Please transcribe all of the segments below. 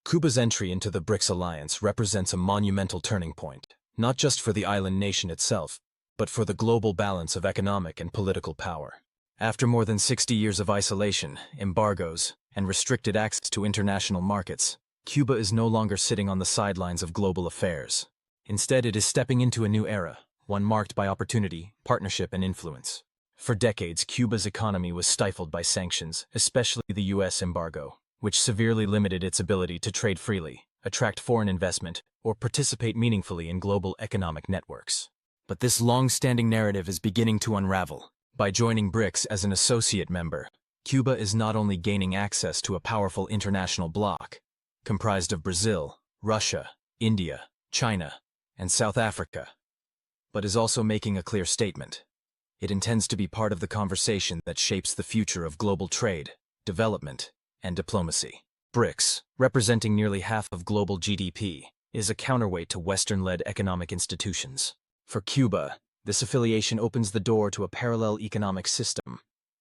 Cuba's entry into the BRICS alliance represents a monumental turning point, not just for the island nation itself, but for the global balance of economic and political power. After more than 60 years of isolation, embargoes, and restricted access to international markets, Cuba is no longer sitting on the sidelines of global affairs. Instead, it is stepping into a new era, one marked by opportunity, partnership, and influence. For decades, Cuba's economy was stifled by sanctions, especially the U.S. embargo, which severely limited its ability to trade freely, attract foreign investment, or participate meaningfully in global economic networks. But this long-standing narrative is beginning to unravel. By joining BRICS as an associate member, Cuba is not only gaining access to a powerful international bloc, comprised of Brazil, Russia, India, China, and South Africa, but is also making a clear statement. It intends to be part of the conversation that shapes the future of global trade, development, and diplomacy. BRICS, representing nearly half of global GDP, is a counterweight to Western-led economic institutions. For Cuba, this affiliation opens the door to a parallel economic system,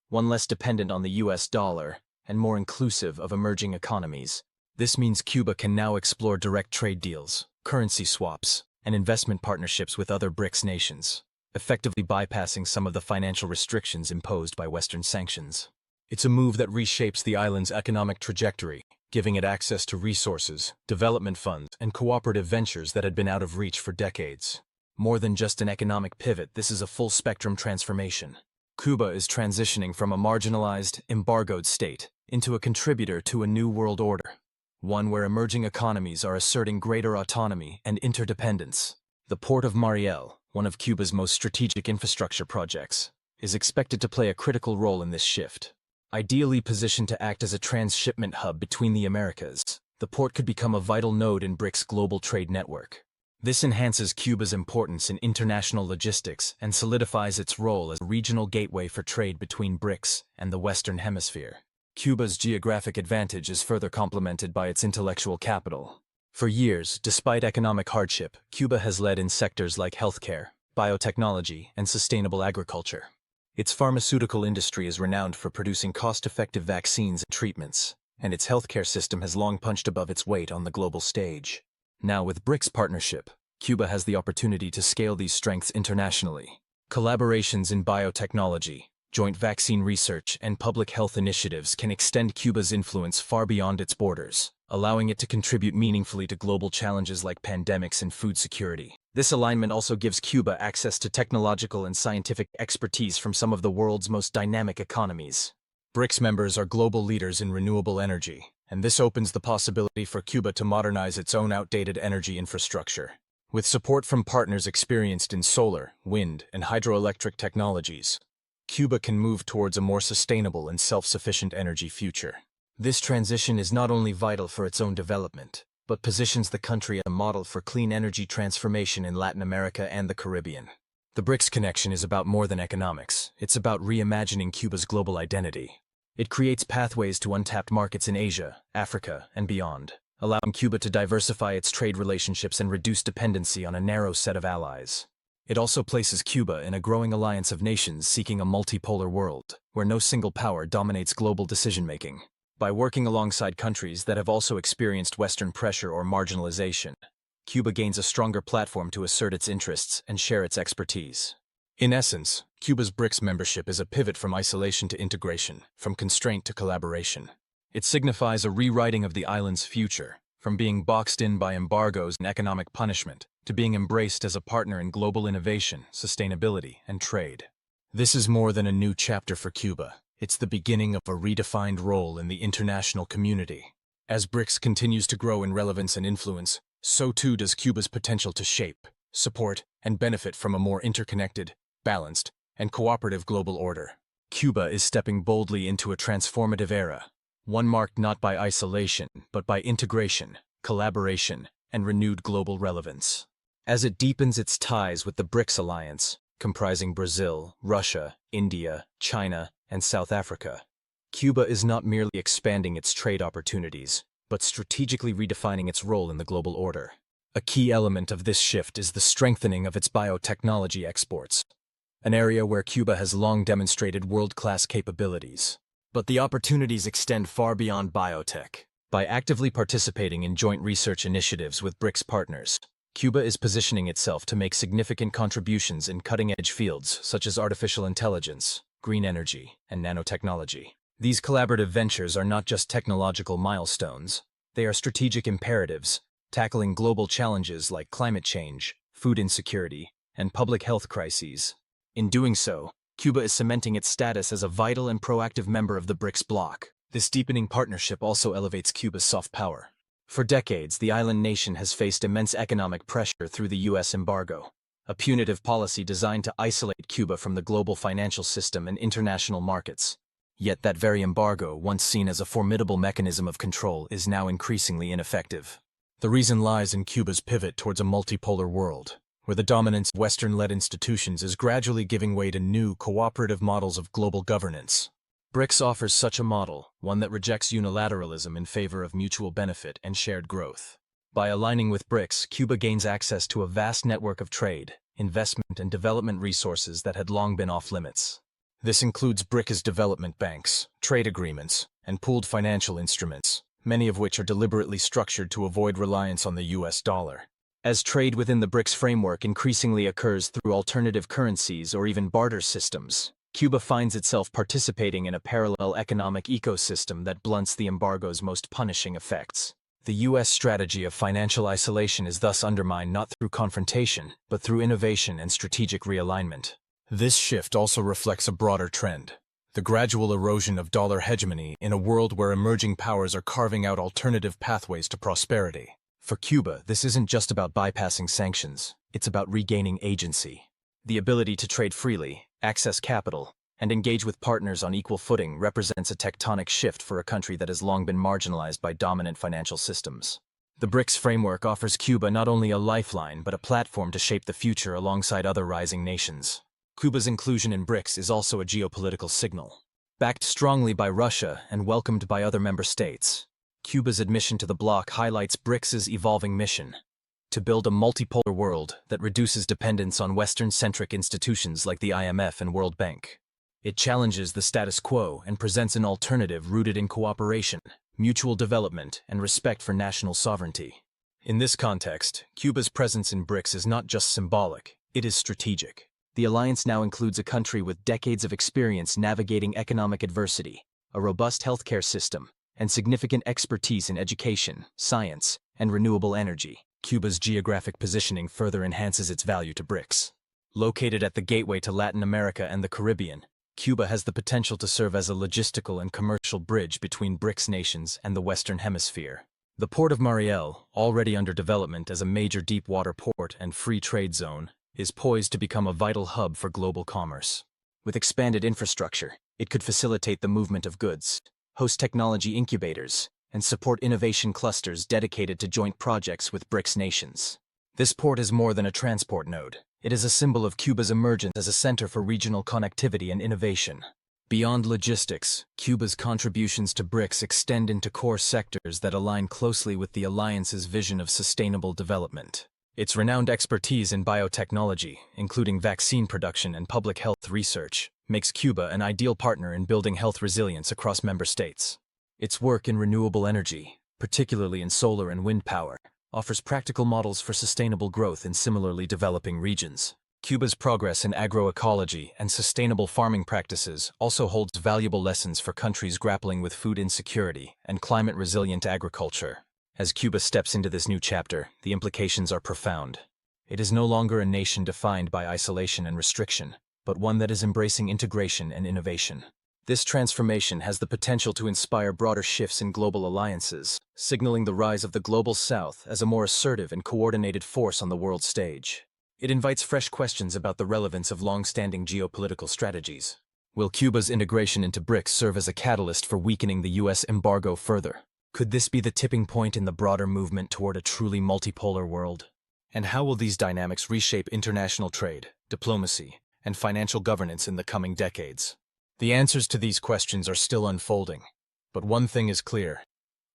one less dependent on the US dollar and more inclusive of emerging economies. This means Cuba can now explore direct trade deals, currency swaps, and investment partnerships with other BRICS nations, effectively bypassing some of the financial restrictions imposed by Western sanctions. It's a move that reshapes the island's economic trajectory, giving it access to resources, development funds, and cooperative ventures that had been out of reach for decades. More than just an economic pivot, this is a full-spectrum transformation. Cuba is transitioning from a marginalized, embargoed state into a contributor to a new world order, one where emerging economies are asserting greater autonomy and interdependence. The Port of Mariel, one of Cuba's most strategic infrastructure projects, is expected to play a critical role in this shift. Ideally positioned to act as a transshipment hub between the Americas, the port could become a vital node in BRICS' global trade network. This enhances Cuba's importance in international logistics and solidifies its role as a regional gateway for trade between BRICS and the Western Hemisphere. Cuba's geographic advantage is further complemented by its intellectual capital. For years, despite economic hardship, Cuba has led in sectors like healthcare, biotechnology, and sustainable agriculture. Its pharmaceutical industry is renowned for producing cost-effective vaccines and treatments, and its healthcare system has long punched above its weight on the global stage. Now, with BRICS partnership, Cuba has the opportunity to scale these strengths internationally. Collaborations in biotechnology, joint vaccine research, and public health initiatives can extend Cuba's influence far beyond its borders, allowing it to contribute meaningfully to global challenges like pandemics and food security. This alignment also gives Cuba access to technological and scientific expertise from some of the world's most dynamic economies. BRICS members are global leaders in renewable energy, and this opens the possibility for Cuba to modernize its own outdated energy infrastructure. With support from partners experienced in solar, wind, and hydroelectric technologies, Cuba can move towards a more sustainable and self-sufficient energy future. This transition is not only vital for its own development, but positions the country as a model for clean energy transformation in Latin America and the Caribbean. The BRICS connection is about more than economics. It's about reimagining Cuba's global identity. It creates pathways to untapped markets in Asia, Africa, and beyond, allowing Cuba to diversify its trade relationships and reduce dependency on a narrow set of allies. It also places Cuba in a growing alliance of nations seeking a multipolar world, where no single power dominates global decision-making. By working alongside countries that have also experienced Western pressure or marginalization, Cuba gains a stronger platform to assert its interests and share its expertise. In essence, Cuba's BRICS membership is a pivot from isolation to integration, from constraint to collaboration. It signifies a rewriting of the island's future, from being boxed in by embargoes and economic punishment, to being embraced as a partner in global innovation, sustainability, and trade. This is more than a new chapter for Cuba. It's the beginning of a redefined role in the international community. As BRICS continues to grow in relevance and influence, so too does Cuba's potential to shape, support, and benefit from a more interconnected, balanced, and cooperative global order. Cuba is stepping boldly into a transformative era, one marked not by isolation, but by integration, collaboration, and renewed global relevance. As it deepens its ties with the BRICS alliance, comprising Brazil, Russia, India, China, and South Africa, Cuba is not merely expanding its trade opportunities, but strategically redefining its role in the global order. A key element of this shift is the strengthening of its biotechnology exports, an area where Cuba has long demonstrated world-class capabilities. But the opportunities extend far beyond biotech. By actively participating in joint research initiatives with BRICS partners, Cuba is positioning itself to make significant contributions in cutting-edge fields such as artificial intelligence, green energy, and nanotechnology. These collaborative ventures are not just technological milestones, they are strategic imperatives, tackling global challenges like climate change, food insecurity, and public health crises. In doing so, Cuba is cementing its status as a vital and proactive member of the BRICS bloc. This deepening partnership also elevates Cuba's soft power. For decades, the island nation has faced immense economic pressure through the U.S. embargo, a punitive policy designed to isolate Cuba from the global financial system and international markets. Yet that very embargo, once seen as a formidable mechanism of control, is now increasingly ineffective. The reason lies in Cuba's pivot towards a multipolar world, where the dominance of Western-led institutions is gradually giving way to new, cooperative models of global governance. BRICS offers such a model, one that rejects unilateralism in favor of mutual benefit and shared growth. By aligning with BRICS, Cuba gains access to a vast network of trade, investment, and development resources that had long been off-limits. This includes BRICS development banks, trade agreements, and pooled financial instruments, many of which are deliberately structured to avoid reliance on the US dollar. As trade within the BRICS framework increasingly occurs through alternative currencies or even barter systems, Cuba finds itself participating in a parallel economic ecosystem that blunts the embargo's most punishing effects. The U.S. strategy of financial isolation is thus undermined not through confrontation, but through innovation and strategic realignment. This shift also reflects a broader trend: the gradual erosion of dollar hegemony in a world where emerging powers are carving out alternative pathways to prosperity. For Cuba, this isn't just about bypassing sanctions, it's about regaining agency. The ability to trade freely, access capital, and engage with partners on equal footing represents a tectonic shift for a country that has long been marginalized by dominant financial systems. The BRICS framework offers Cuba not only a lifeline but a platform to shape the future alongside other rising nations. Cuba's inclusion in BRICS is also a geopolitical signal. Backed strongly by Russia and welcomed by other member states, Cuba's admission to the bloc highlights BRICS's evolving mission: to build a multipolar world that reduces dependence on Western-centric institutions like the IMF and World Bank. It challenges the status quo and presents an alternative rooted in cooperation, mutual development, and respect for national sovereignty. In this context, Cuba's presence in BRICS is not just symbolic, it is strategic. The alliance now includes a country with decades of experience navigating economic adversity, a robust healthcare system, and significant expertise in education, science, and renewable energy. Cuba's geographic positioning further enhances its value to BRICS. Located at the gateway to Latin America and the Caribbean, Cuba has the potential to serve as a logistical and commercial bridge between BRICS nations and the Western Hemisphere. The Port of Mariel, already under development as a major deep-water port and free trade zone, is poised to become a vital hub for global commerce. With expanded infrastructure, it could facilitate the movement of goods, host technology incubators, and support innovation clusters dedicated to joint projects with BRICS nations. This port is more than a transport node. It is a symbol of Cuba's emergence as a center for regional connectivity and innovation. Beyond logistics, Cuba's contributions to BRICS extend into core sectors that align closely with the alliance's vision of sustainable development. Its renowned expertise in biotechnology, including vaccine production and public health research, makes Cuba an ideal partner in building health resilience across member states. Its work in renewable energy, particularly in solar and wind power, offers practical models for sustainable growth in similarly developing regions. Cuba's progress in agroecology and sustainable farming practices also holds valuable lessons for countries grappling with food insecurity and climate-resilient agriculture. As Cuba steps into this new chapter, the implications are profound. It is no longer a nation defined by isolation and restriction, but one that is embracing integration and innovation. This transformation has the potential to inspire broader shifts in global alliances, signaling the rise of the Global South as a more assertive and coordinated force on the world stage. It invites fresh questions about the relevance of long-standing geopolitical strategies. Will Cuba's integration into BRICS serve as a catalyst for weakening the U.S. embargo further? Could this be the tipping point in the broader movement toward a truly multipolar world? And how will these dynamics reshape international trade, diplomacy, and financial governance in the coming decades? The answers to these questions are still unfolding, but one thing is clear.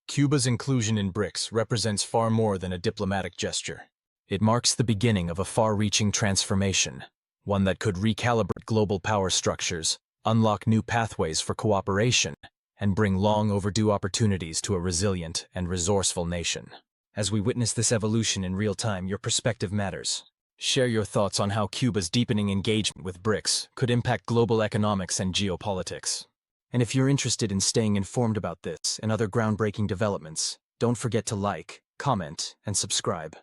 Cuba's inclusion in BRICS represents far more than a diplomatic gesture. It marks the beginning of a far-reaching transformation, one that could recalibrate global power structures, unlock new pathways for cooperation, and bring long overdue opportunities to a resilient and resourceful nation. As we witness this evolution in real time, your perspective matters. Share your thoughts on how Cuba's deepening engagement with BRICS could impact global economics and geopolitics. And if you're interested in staying informed about this and other groundbreaking developments, don't forget to like, comment, and subscribe.